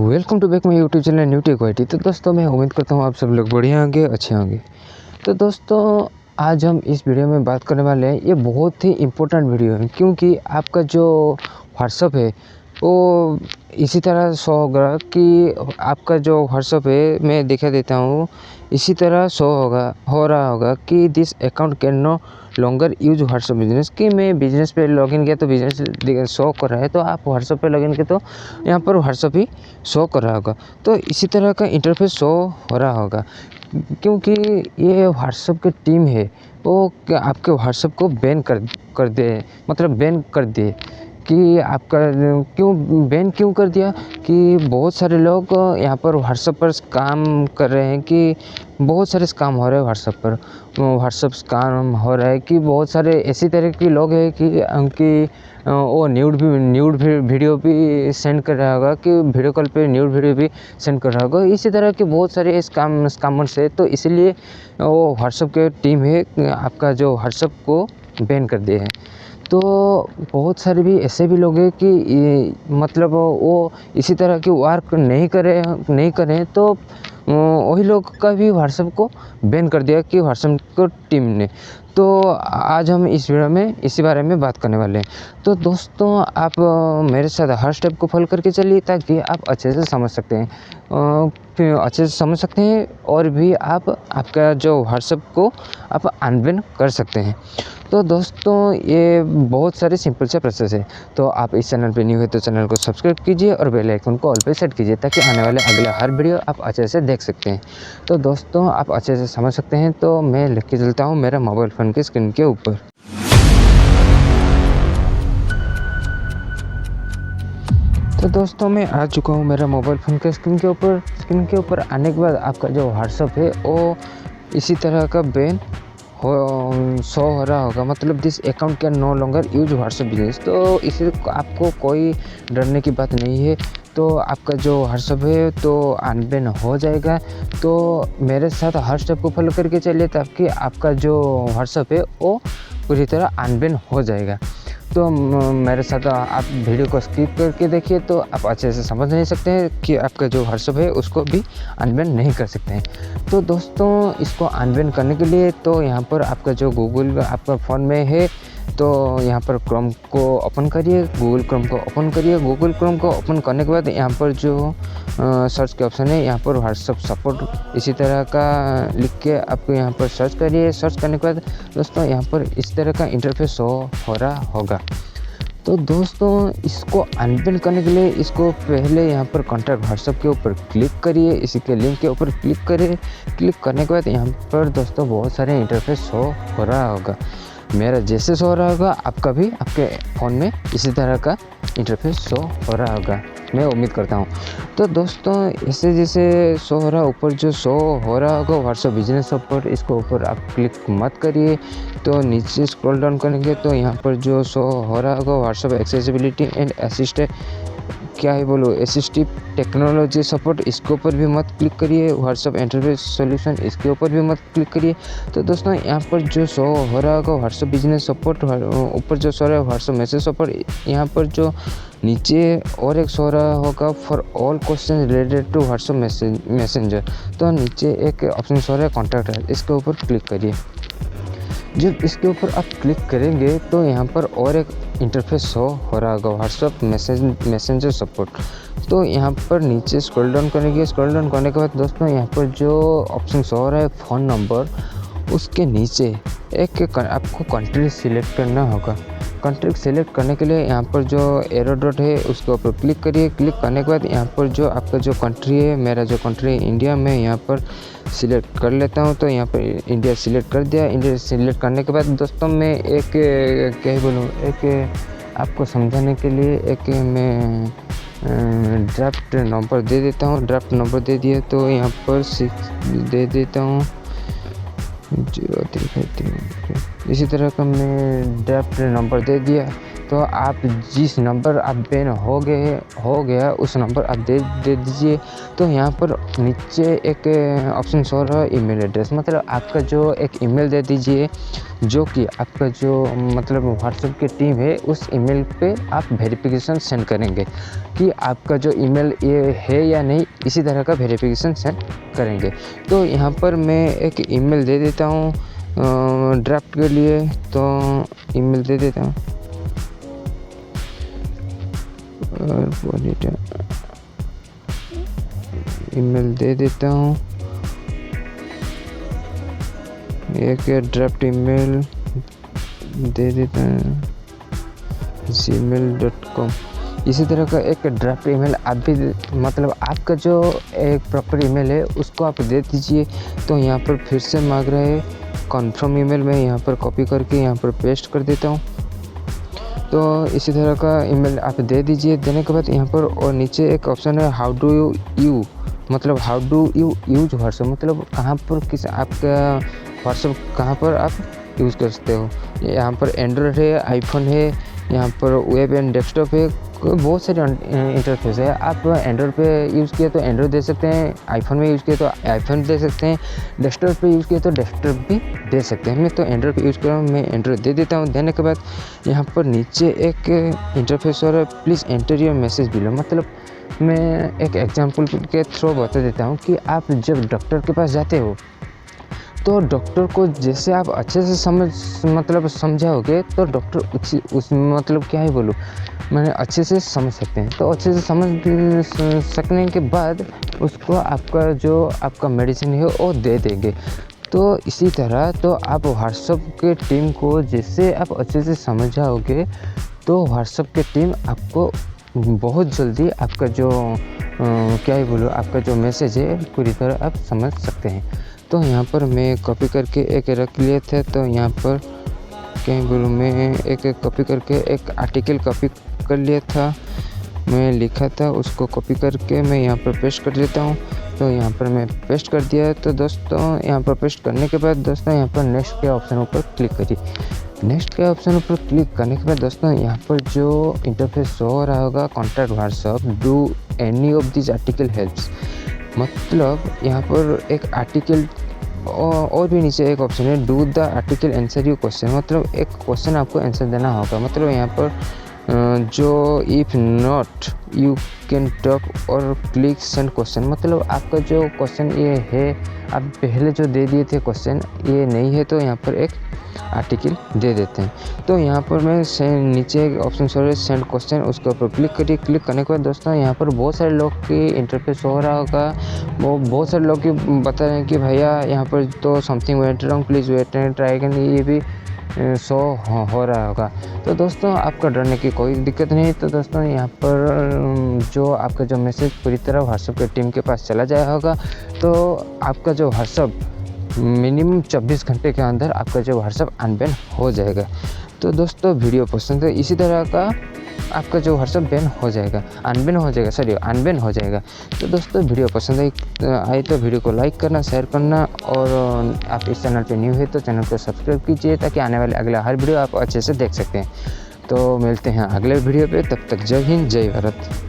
Welcome to back my YouTube channel new tech YT. तो दोस्तों मैं उम्मीद करता हूँ आप सब लोग बढ़िया होंगे, अच्छे होंगे। तो दोस्तों आज हम इस वीडियो में बात करने वाले हैं। ये बहुत ही इम्पोर्टेंट वीडियो है क्योंकि आपका जो व्हाट्सअप है वो इसी तरह शो होगा कि आपका जो व्हाट्सअप है मैं दिखा देता हूँ। इसी तरह शो हो रहा होगा कि this account can no longer use WhatsApp business. कि मैं बिजनेस पे लॉगिन किया तो बिजनेस शो कर रहा है, तो आप व्हाट्सअप पे लॉगिन किया तो यहाँ पर व्हाट्सअप ही शो कर रहा होगा। तो इसी तरह का इंटरफेस शो हो रहा होगा क्योंकि ये व्हाट्सअप की टीम है वो आपके व्हाट्सअप को बैन कर दे, मतलब बैन कर दे। कि आपका क्यों कर दिया कि बहुत सारे लोग यहाँ पर व्हाट्सएप पर स्कैम कर रहे हैं। कि बहुत सारे स्कैम हो रहे हैं व्हाट्सएप स्कैम हो रहा है कि बहुत सारे ऐसी तरह के लोग हैं कि उनकी वो न्यूड वीडियो भी सेंड कर रहा होगा, कि वीडियो कॉल पे न्यूड वीडियो भी सेंड कर रहा होगा। इसी तरह के बहुत सारे स्कैमर्स है, तो इसलिए वो व्हाट्सएप के टीम है आपका जो व्हाट्सएप को बैन कर दिए हैं। तो बहुत सारे भी ऐसे भी लोग हैं कि मतलब वो इसी तरह की वर्क नहीं करें तो वही लोग का भी व्हाट्सएप को बैन कर दिया कि व्हाट्सएप को टीम ने। तो आज हम इस वीडियो में इसी बारे में बात करने वाले हैं। तो दोस्तों आप मेरे साथ हर स्टेप को फॉलो करके चलिए ताकि आप अच्छे से समझ सकते हैं, फिर अच्छे से समझ सकते हैं और भी आप आपका जो व्हाट्सएप को आप अनबैन कर सकते हैं। तो दोस्तों ये बहुत सारे सिंपल से प्रोसेस है। तो आप इस चैनल पे न्यू है तो चैनल को सब्सक्राइब कीजिए और बेल आइकन को ऑल पे सेट कीजिए ताकि आने वाले अगले हर वीडियो आप अच्छे से देख सकते हैं। तो दोस्तों आप अच्छे से समझ सकते हैं, तो मैं लिख के चलता हूँ मेरा मोबाइल फ़ोन की स्क्रीन के ऊपर। तो दोस्तों मैं आ चुका हूँ मेरा मोबाइल फ़ोन के स्क्रीन के ऊपर आने के बाद आपका जो व्हाट्सअप है वो इसी तरह का बैन शो हो रहा होगा, मतलब this account can no longer use WhatsApp business. तो इसे आपको कोई डरने की बात नहीं है। तो आपका जो व्हाट्सएप है तो अनबैन हो जाएगा। तो मेरे साथ हर स्टेप को फॉलो करके चलिए ताकि आपका जो व्हाट्सएप है वो पूरी तरह अनबैन हो जाएगा। तो मेरे साथ आप वीडियो को स्किप करके देखिए तो आप अच्छे से समझ नहीं सकते हैं कि आपका जो व्हाट्सएप है उसको भी अनबैन नहीं कर सकते हैं। तो दोस्तों इसको अनबैन करने के लिए तो यहाँ पर आपका जो गूगल आपका फ़ोन में है तो यहाँ पर क्रोम को ओपन करिए, गूगल क्रोम को ओपन करिए। गूगल क्रोम को ओपन करने के बाद यहाँ पर जो सर्च के ऑप्शन है यहाँ पर व्हाट्सएप सपोर्ट इसी तरह का लिख के आप यहाँ पर सर्च करिए। सर्च करने के बाद दोस्तों यहाँ पर इस तरह का इंटरफेस शो हो रहा होगा। तो दोस्तों इसको अनबैन करने के लिए इसको पहले यहाँ पर कॉन्टैक्ट व्हाट्सएप के ऊपर क्लिक करिए, इसी के लिंक के ऊपर क्लिक करिए। क्लिक करने के बाद यहाँ पर दोस्तों बहुत सारे इंटरफेस शो हो रहा होगा। मेरा जैसे शो हो रहा होगा आपका भी आपके फ़ोन में इसी तरह का इंटरफेस शो हो रहा होगा, मैं उम्मीद करता हूँ। तो दोस्तों ऐसे जैसे शो हो रहा ऊपर जो शो हो रहा होगा व्हाट्सएप बिजनेस ऊपर, इसको ऊपर आप क्लिक मत करिए। तो नीचे स्क्रॉल डाउन करेंगे तो यहाँ पर जो शो हो रहा होगा WhatsApp accessibility and assistive technology support, इसके ऊपर भी मत क्लिक करिए। व्हाट्सएप इंटरफेस सॉल्यूशन इसके ऊपर भी मत क्लिक करिए। तो दोस्तों यहाँ पर जो शो हो रहा होगा व्हाट्सएप बिजनेस सपोर्ट, ऊपर जो शो रहा है व्हाट्सएप मैसेज सपोर्ट, यहाँ पर जो नीचे और एक शो रहा होगा for all question related to WhatsApp messenger. तो नीचे एक ऑप्शन शो रहा है कॉन्टैक्ट है, इसके ऊपर क्लिक करिए। जब इसके ऊपर आप क्लिक करेंगे तो यहाँ पर और एक इंटरफेस शो हो रहा होगा व्हाट्सएप मैसेंजर सपोर्ट। तो यहाँ पर नीचे स्क्रॉल डाउन करेंगे। स्क्रॉल डाउन करने के बाद दोस्तों यहाँ पर जो ऑप्शन शो हो रहा है फ़ोन नंबर, उसके नीचे एक आपको कंट्री सिलेक्ट करना होगा। कंट्री सेलेक्ट करने के लिए यहाँ पर जो एरो डॉट है उसके ऊपर क्लिक करिए। क्लिक करने के बाद यहाँ पर जो आपका जो कंट्री है, मेरा जो कंट्री है इंडिया, में यहाँ पर सिलेक्ट कर लेता हूँ। तो यहाँ पर इंडिया सिलेक्ट कर दिया। इंडिया सिलेक्ट करने के बाद दोस्तों मैं एक क्या ही बोलूँ, एक आपको समझाने के लिए एक मैं ड्राफ्ट नंबर दे देता हूँ। ड्राफ्ट नंबर दे दिया तो यहाँ पर 6 दे देता हूँ 033। इसी तरह का मैं ड्राफ्ट नंबर दे दिया। तो आप जिस नंबर आप बैन हो गया उस नंबर आप दे दीजिए। तो यहाँ पर नीचे एक ऑप्शन शो रहा है ईमेल एड्रेस, मतलब आपका जो एक ईमेल दे दीजिए जो कि आपका जो मतलब व्हाट्सएप की टीम है उस ईमेल पे आप वेरिफिकेशन सेंड करेंगे कि आपका जो ईमेल ये है या नहीं, इसी तरह का वेरिफिकेशन सेंड करेंगे। तो यहाँ पर मैं एक ईमेल दे देता हूँ ड्राफ्ट के लिए, तो ईमेल दे देता हूँ ईमेल दे देता हूँ, एक ड्राफ्ट ईमेल दे देता हूँ gmail.com। इसी तरह का एक ड्राफ्ट ईमेल आप भी मतलब आपका जो एक प्रॉपर ईमेल है उसको आप दे दीजिए। तो यहाँ पर फिर से मांग रहे हैं कन्फर्म ईमेल, मैं यहाँ पर कॉपी करके यहाँ पर पेस्ट कर देता हूँ। तो इसी तरह का ईमेल आप दे दीजिए। देने के बाद यहाँ पर और नीचे एक ऑप्शन है हाउ डू यू मतलब how do you use WhatsApp, मतलब कहाँ पर किस आपका व्हाट्सएप कहाँ पर आप यूज़ कर सकते हो। यहाँ पर एंड्रॉयड है, आईफोन है, यहाँ पर वेब एंड डेस्कटॉप है, बहुत सारे इंटरफेस है। आप एंड्रॉयड पे यूज़ किए तो एंड्रॉयड दे सकते हैं, आईफोन में यूज़ किए तो आईफोन दे सकते हैं, डेस्कटॉप पे यूज़ किए तो डेस्कटॉप भी दे सकते हैं। मैं तो एंड्रॉयड पे यूज़ कर रहा हूँ, मैं एंड्रॉयड दे देता हूँ। देने के बाद यहाँ पर नीचे एक इंटरफेस और please enter your message below, मतलब मैं एक एग्जाम्पल के थ्रू बता देता हूँ कि आप जब डॉक्टर के पास जाते हो तो डॉक्टर को जैसे आप अच्छे से समझाओगे तो डॉक्टर उस मतलब क्या ही बोलूँ, मैंने अच्छे से समझ सकते हैं। तो अच्छे से समझ सकने के बाद उसको आपका मेडिसिन है वो दे देंगे। तो इसी तरह तो आप व्हाट्सएप के टीम को जैसे आप अच्छे से समझाओगे तो व्हाट्सएप के टीम आपको बहुत जल्दी आपका जो क्या ही बोलूँ आपका जो मैसेज है पूरी तरह आप समझ सकते हैं। तो यहाँ पर मैं कॉपी करके एक रख लिए थे, तो यहाँ पर क्या बोलूँ मैं एक कॉपी करके एक आर्टिकल कॉपी कर लिया था, मैं लिखा था उसको कॉपी करके मैं यहाँ पर पेस्ट कर देता हूँ। तो यहाँ पर मैं पेस्ट कर दिया है। तो दोस्तों यहाँ पर पेस्ट करने के बाद दोस्तों यहाँ पर नेक्स्ट के ऑप्शन ऊपर क्लिक करिए। नेक्स्ट के ऑप्शन ऊपर क्लिक करने के बाद दोस्तों यहाँ पर जो इंटरफेस शो हो रहा होगा contact WhatsApp do any of this article helps, मतलब यहाँ पर एक आर्टिकल और भी नीचे एक ऑप्शन है do the article answer you question, मतलब एक क्वेश्चन आपको आंसर देना होगा। मतलब यहाँ पर जो if not you can talk और क्लिक सेंड क्वेश्चन, मतलब आपका जो क्वेश्चन ये है आप पहले जो दे दिए थे क्वेश्चन ये नहीं है तो यहाँ पर एक आर्टिकल दे देते हैं। तो यहाँ पर मैं नीचे एक ऑप्शन शो है सेंड क्वेश्चन, उसके ऊपर क्लिक करिए। क्लिक करने के बाद दोस्तों यहाँ पर बहुत सारे लोग की इंटरफेस हो रहा होगा, वो बहुत सारे लोग की बता रहे हैं कि भैया यहाँ पर तो something went wrong please wait and try again, ये भी शो हो रहा होगा। तो दोस्तों आपका डरने की कोई दिक्कत नहीं। तो दोस्तों यहाँ पर जो आपका जो मैसेज पूरी तरह व्हाट्सएप की टीम के पास चला जाया होगा, तो आपका जो व्हाट्सएप मिनिमम 24 घंटे के अंदर आपका जो व्हाट्सएप अनबैन हो जाएगा। तो दोस्तों वीडियो पसंद है, इसी तरह का आपका जो व्हाट्सएप अनबैन हो जाएगा। तो दोस्तों वीडियो पसंद आई तो वीडियो को लाइक करना, शेयर करना, और आप इस चैनल पे न्यू है तो चैनल को सब्सक्राइब कीजिए ताकि आने वाले अगला हर वीडियो आप अच्छे से देख सकते हैं। तो मिलते हैं अगले वीडियो पे, तब तक जय हिंद जय भारत।